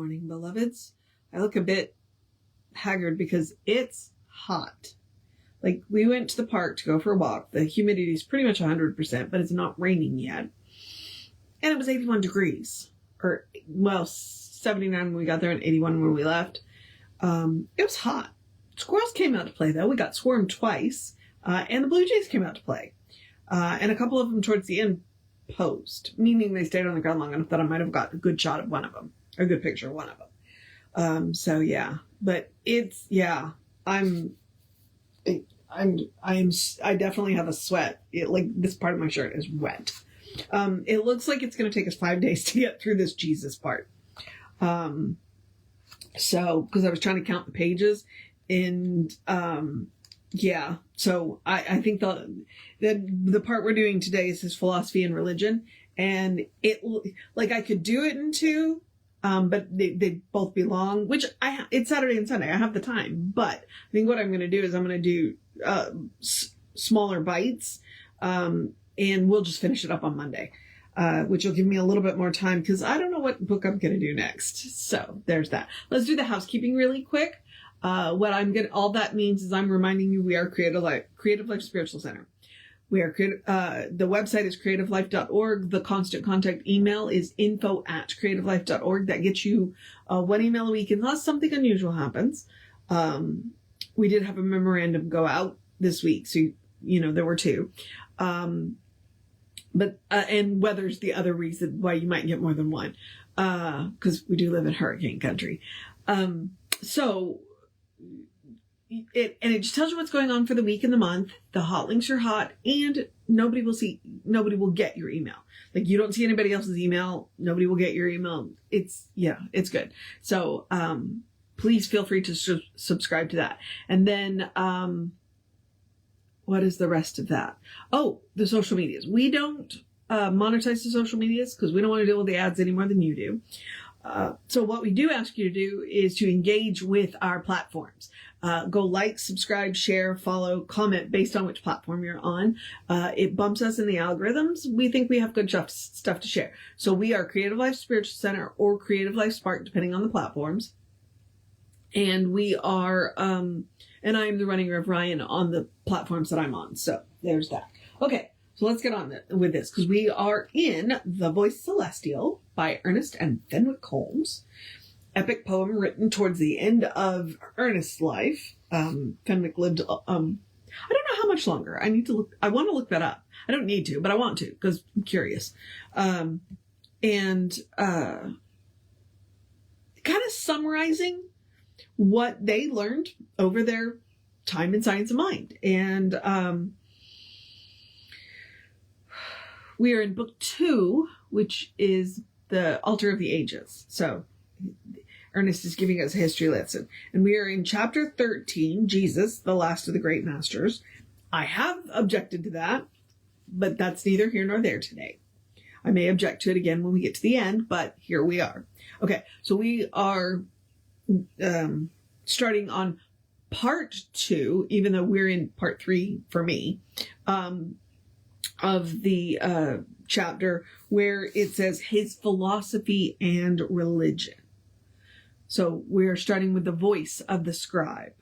morning, beloveds. I look a bit haggard because it's hot. Like, we went to the park to go for a walk. The humidity is pretty much 100%, but it's not raining yet. And it was 81 degrees. Or, well, 79 when we got there and 81 when we left. It was hot. Squirrels came out to play, though. We got swarmed twice. And the blue jays came out to play. And a couple of them towards the end posed, meaning they stayed on the ground long enough that I might have got a good shot of one of them, or a good picture of one of them. So yeah, but it's, yeah, I definitely have a sweat. Like, this part of my shirt is wet. It looks like it's going to take us 5 days to get through this Jesus part. So, cause I was trying to count the pages and, yeah. So I think the part we're doing today is his philosophy and religion, and like I could do it in two, but they both be long, which it's Saturday and Sunday. I have the time, but I think what I'm going to do is I'm going to do, smaller bites, and we'll just finish it up on Monday, which will give me a little bit more time because I don't know what book I'm going to do next. So there's that. Let's do the housekeeping really quick. All that means is I'm reminding you we are Creative Life Spiritual Center. We are the website is creativelife.org. The constant contact email is info@creativelife.org. That gets you, one email a week unless something unusual happens. We did have a memorandum go out this week. So, there were two. But weather's the other reason why you might get more than one. 'Cause we do live in hurricane country. So, it just tells you what's going on for the week and the month. The hot links are hot, and nobody will get your email. Like, you don't see anybody else's email. Nobody will get your email. It's good. So, please feel free to subscribe to that. And then, what is the rest of that? Oh, the social medias. We don't, monetize the social medias because we don't want to deal with the ads any more than you do. So what we do ask you to do is to engage with our platforms. Go like, subscribe, share, follow, comment based on which platform you're on. It bumps us in the algorithms. We think we have good stuff to share. So we are Creative Life Spiritual Center or Creative Life Spark, depending on the platforms. And we are, and I am the running Rev Ryan on the platforms that I'm on. So there's that. Okay. So let's get on with this, because we are in The Voice Celestial by Ernest and Fenwicke Holmes. Epic poem written towards the end of Ernest's life. Fenwicke lived, I don't know how much longer. I want to look that up. I don't need to, but I want to, because I'm curious. Kind of summarizing what they learned over their time in Science of Mind. And, we are in book 2, which is the Altar of the Ages. So Ernest is giving us a history lesson. And we are in chapter 13, Jesus, the last of the great masters. I have objected to that, but that's neither here nor there today. I may object to it again when we get to the end, but here we are. Okay, so we are starting on part 2, even though we're in part 3 for me. Of the chapter where it says his philosophy and religion. So we're starting with the voice of the scribe.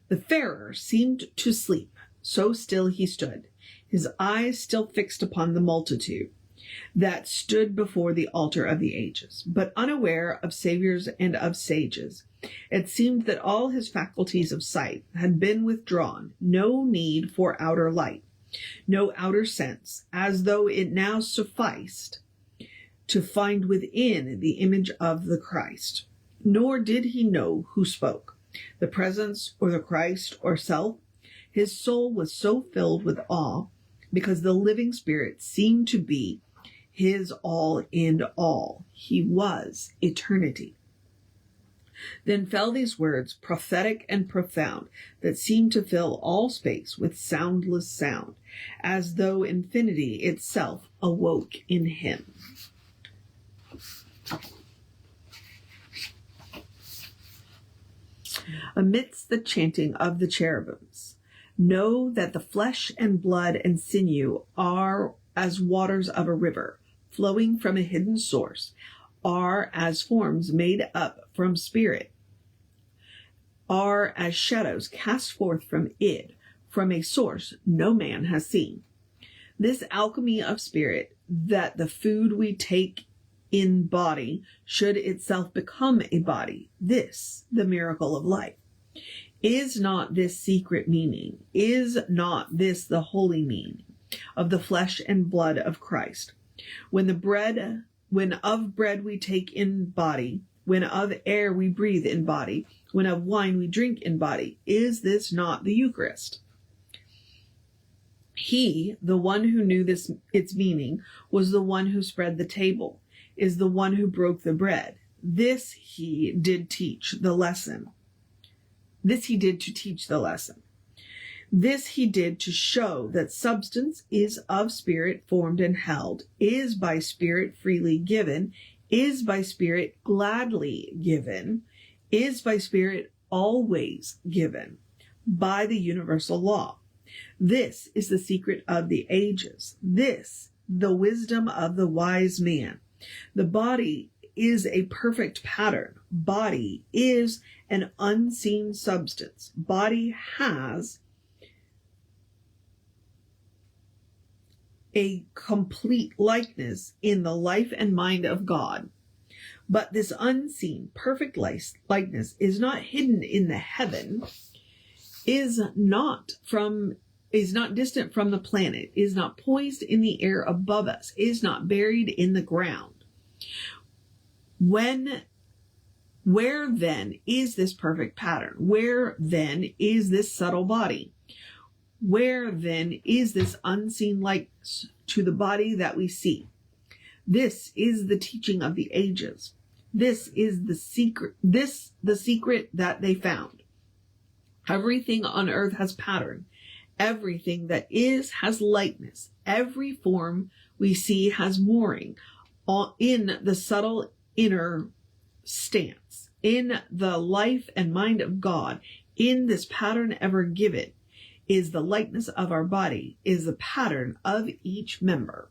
The farer seemed to sleep, so still he stood, his eyes still fixed upon the multitude that stood before the altar of the ages, but unaware of saviors and of sages. It seemed that all his faculties of sight had been withdrawn, no need for outer light. No outer sense, as though it now sufficed to find within the image of the Christ. Nor did he know who spoke, the presence or the Christ or self. His soul was so filled with awe because the living spirit seemed to be his all in all. He was eternity. Then fell these words, prophetic and profound, that seemed to fill all space with soundless sound, as though infinity itself awoke in him. Amidst the chanting of the cherubims, know that the flesh and blood and sinew are as waters of a river, flowing from a hidden source, are as forms made up from spirit, are as shadows cast forth from id, from a source no man has seen. This alchemy of spirit, that the food we take in body should itself become a body, this the miracle of life. Is not this secret meaning? Is not this the holy meaning of the flesh and blood of Christ? When of bread we take in body, when of air we breathe in body, when of wine we drink in body, is this not the Eucharist? He, the one who knew its meaning, was the one who spread the table, is the one who broke the bread. This he did teach the lesson. This he did to teach the lesson. This he did to show that substance is of spirit formed and held, is by spirit freely given, is by spirit gladly given, is by spirit always given, by the universal law. This is the secret of the ages. This, the wisdom of the wise man. The body is a perfect pattern. Body is an unseen substance. Body has a complete likeness in the life and mind of God. But this unseen, perfect likeness is not hidden in the heaven, is not distant from the planet, is not poised in the air above us, is not buried in the ground. Where then is this perfect pattern? Where then is this subtle body? Where then is this unseen likeness to the body that we see? This is the teaching of the ages. This is the secret, the secret that they found. Everything on earth has pattern. Everything that is has likeness. Every form we see has mooring in the subtle inner stance, in the life and mind of God, in this pattern ever given, is the likeness of our body, is the pattern of each member.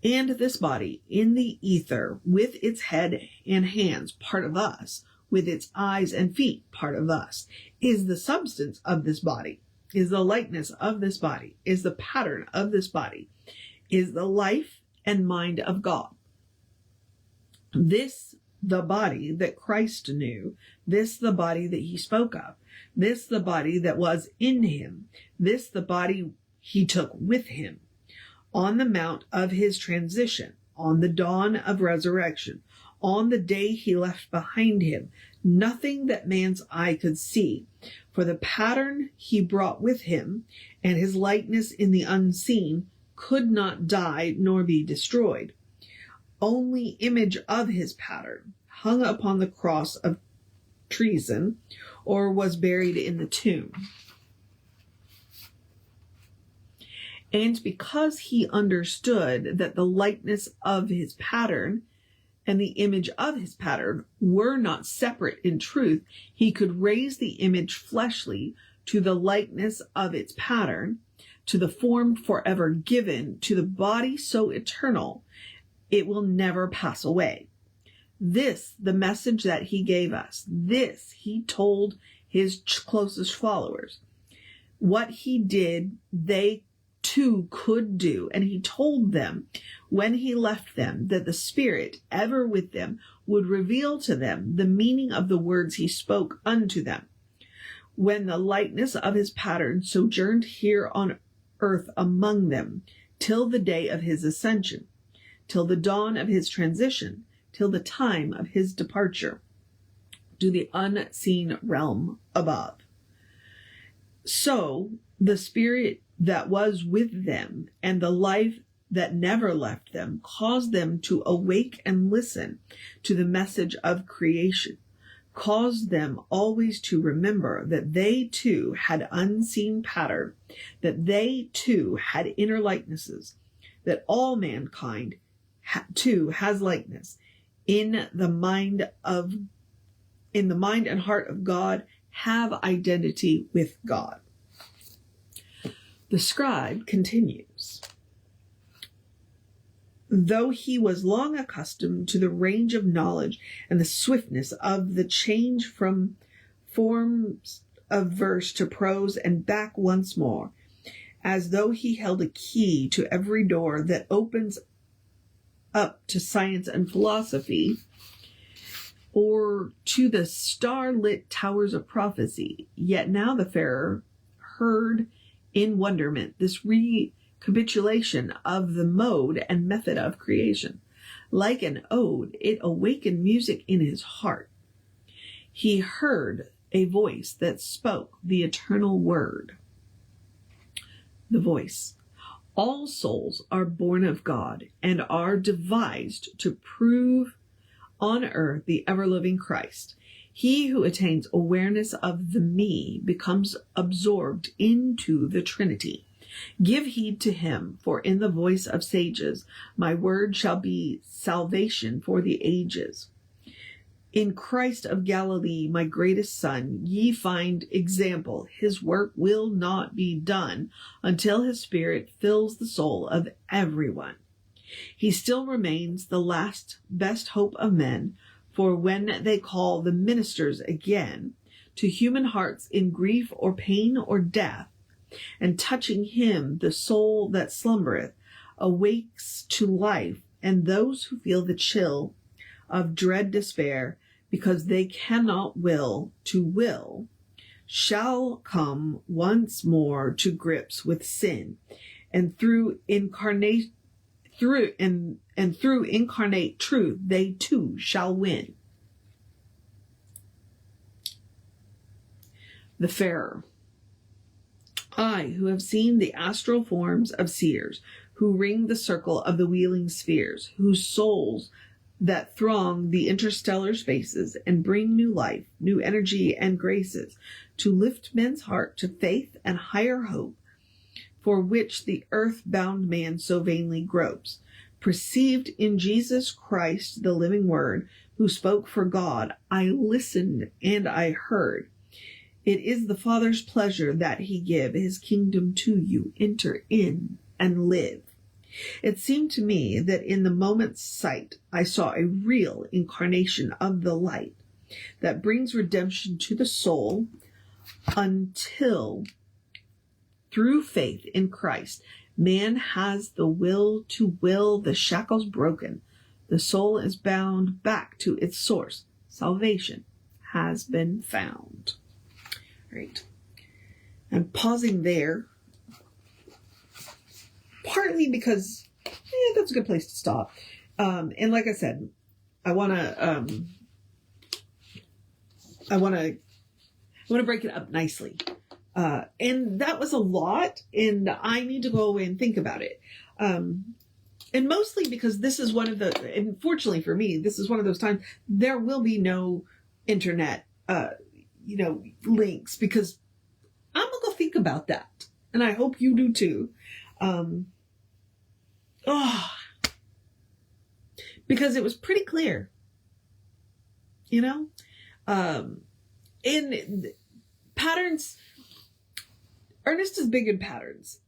And this body in the ether, with its head and hands, part of us, with its eyes and feet, part of us, is the substance of this body, is the likeness of this body, is the pattern of this body, is the life and mind of God. This, the body that Christ knew, this, the body that he spoke of, this, the body that was in him, this, the body he took with him on the mount of his transition, on the dawn of resurrection, on the day he left behind him, nothing that man's eye could see, for the pattern he brought with him and his likeness in the unseen could not die nor be destroyed. Only image of his pattern hung upon the cross of treason or was buried in the tomb. And because he understood that the likeness of his pattern and the image of his pattern were not separate in truth, he could raise the image fleshly to the likeness of its pattern, to the form forever given, to the body so eternal, it will never pass away. This, the message that he gave us, this he told his closest followers. What he did, they too could do, and he told them when he left them that the Spirit ever with them would reveal to them the meaning of the words he spoke unto them. When the likeness of his pattern sojourned here on earth among them, till the day of his ascension, till the dawn of his transition, till the time of his departure to the unseen realm above. So the Spirit that was with them and the life that never left them caused them to awake and listen to the message of creation, caused them always to remember that they too had unseen pattern, that they too had inner likenesses, that all mankind too has likeness in the mind and heart of God, have identity with God. The scribe continues. though he was long accustomed to the range of knowledge and the swiftness of the change from forms of verse to prose and back once more, as though he held a key to every door that opens up to science and philosophy, or to the star-lit towers of prophecy. Yet now the Farer heard in wonderment this recapitulation of the mode and method of creation. Like an ode, it awakened music in his heart. He heard a voice that spoke the eternal word. The voice. All souls are born of God and are devised to prove on earth the ever-living Christ. He who attains awareness of the me becomes absorbed into the Trinity. Give heed to him, for in the voice of sages, my word shall be salvation for the ages. In Christ of Galilee, my greatest son, ye find example. His work will not be done until his spirit fills the soul of everyone. He still remains the last best hope of men, for when they call the ministers again to human hearts in grief or pain or death, and touching him, the soul that slumbereth awakes to life, and those who feel the chill of dread despair, because they cannot will to will, shall come once more to grips with sin, and through incarnate truth they too shall win. The Farer. I, who have seen the astral forms of seers, who ring the circle of the wheeling spheres, whose souls that throng the interstellar spaces and bring new life, new energy and graces, to lift men's heart to faith and higher hope, for which the earth-bound man so vainly gropes, perceived in Jesus Christ the living word, who spoke for God, I listened and I heard. It is the Father's pleasure that he give his kingdom to you. Enter in and live. It seemed to me that in the moment's sight I saw a real incarnation of the light that brings redemption to the soul, until through faith in Christ man has the will to will the shackles broken. The soul is bound back to its source. Salvation has been found. Right. I'm pausing there, partly because that's a good place to stop. And like I said, I want to break it up nicely. And that was a lot, and I need to go away and think about it. And mostly because this is one of the, and fortunately for me, this is one of those times there will be no internet, links, because I'm going to go think about that. And I hope you do too. Because it was pretty clear, in patterns. Ernest is big in patterns.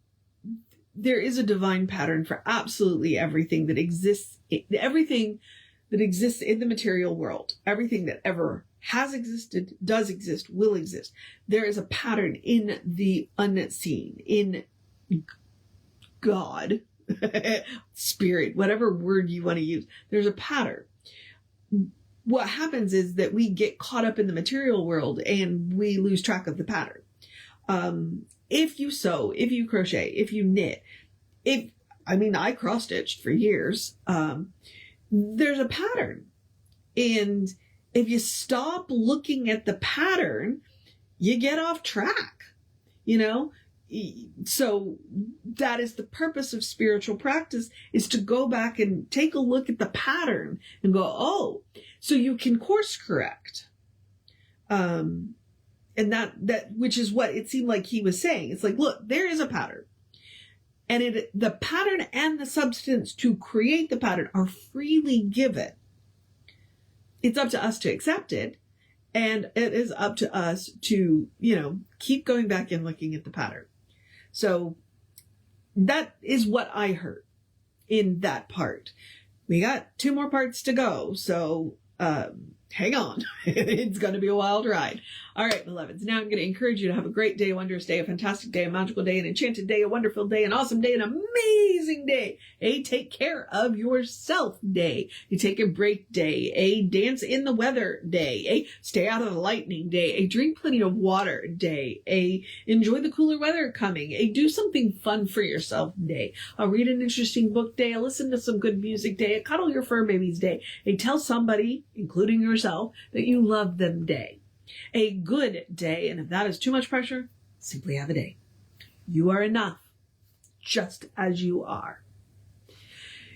There is a divine pattern for absolutely everything that exists in the material world. Everything that ever has existed, does exist, will exist. There is a pattern in the unseen, in God, spirit, whatever word you want to use. There's a pattern. What happens is that we get caught up in the material world and we lose track of the pattern. If you sew, if you crochet, if you knit, I cross-stitched for years. There's a pattern. And if you stop looking at the pattern, you get off track, So that is the purpose of spiritual practice, is to go back and take a look at the pattern and go, oh, so you can course correct. And that which is what it seemed like he was saying. It's like, look, there is a pattern. And the pattern and the substance to create the pattern are freely given. It's up to us to accept it. And it is up to us to, keep going back and looking at the pattern. So that is what I heard. in that part. We got 2 more parts to go, so hang on. It's going to be a wild ride. All right, beloveds. Now I'm going to encourage you to have a great day, a wondrous day, a fantastic day, a magical day, an enchanted day, a wonderful day, an awesome day, an amazing day. A take care of yourself day. A take a break day. A dance in the weather day. A stay out of the lightning day. A drink plenty of water day. A enjoy the cooler weather coming. A do something fun for yourself day. A read an interesting book day. A listen to some good music day. A cuddle your fur babies day. A tell somebody, including yourself, that you love them day. A good day, and if that is too much pressure, simply have a day. You are enough, just as you are.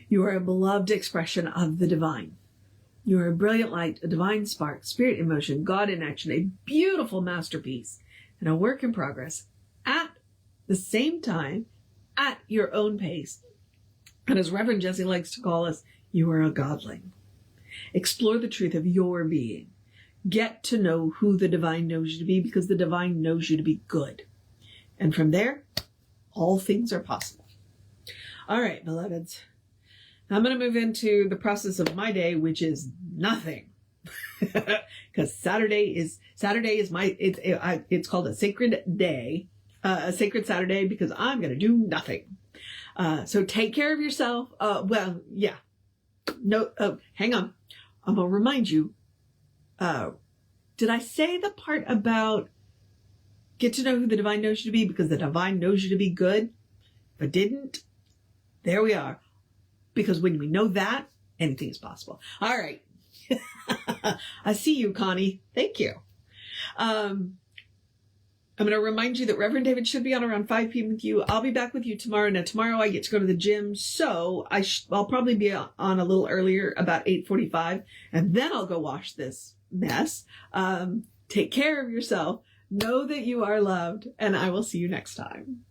You are a beloved expression of the divine. You are a brilliant light, a divine spark, spirit in motion, God in action, a beautiful masterpiece, and a work in progress at the same time, at your own pace. And as Reverend Jesse likes to call us, you are a godling. Explore the truth of your being. Get to know who the divine knows you to be, because the divine knows you to be good. And from there, all things are possible. All right, beloveds. I'm going to move into the process of my day, which is nothing. Because Saturday is my, it's called a sacred day, a sacred Saturday, because I'm going to do nothing. So take care of yourself. Hang on. I'm going to remind you, did I say the part about get to know who the divine knows you to be, because the divine knows you to be good? If I didn't, there we are. Because when we know that, anything is possible. All right. I see you, Connie. Thank you. I'm going to remind you that Reverend David should be on around 5 p.m. with you. I'll be back with you tomorrow. Now, tomorrow I get to go to the gym, so I'll probably be on a little earlier, about 8:45, and then I'll go wash this mess. Take care of yourself. Know that you are loved, and I will see you next time.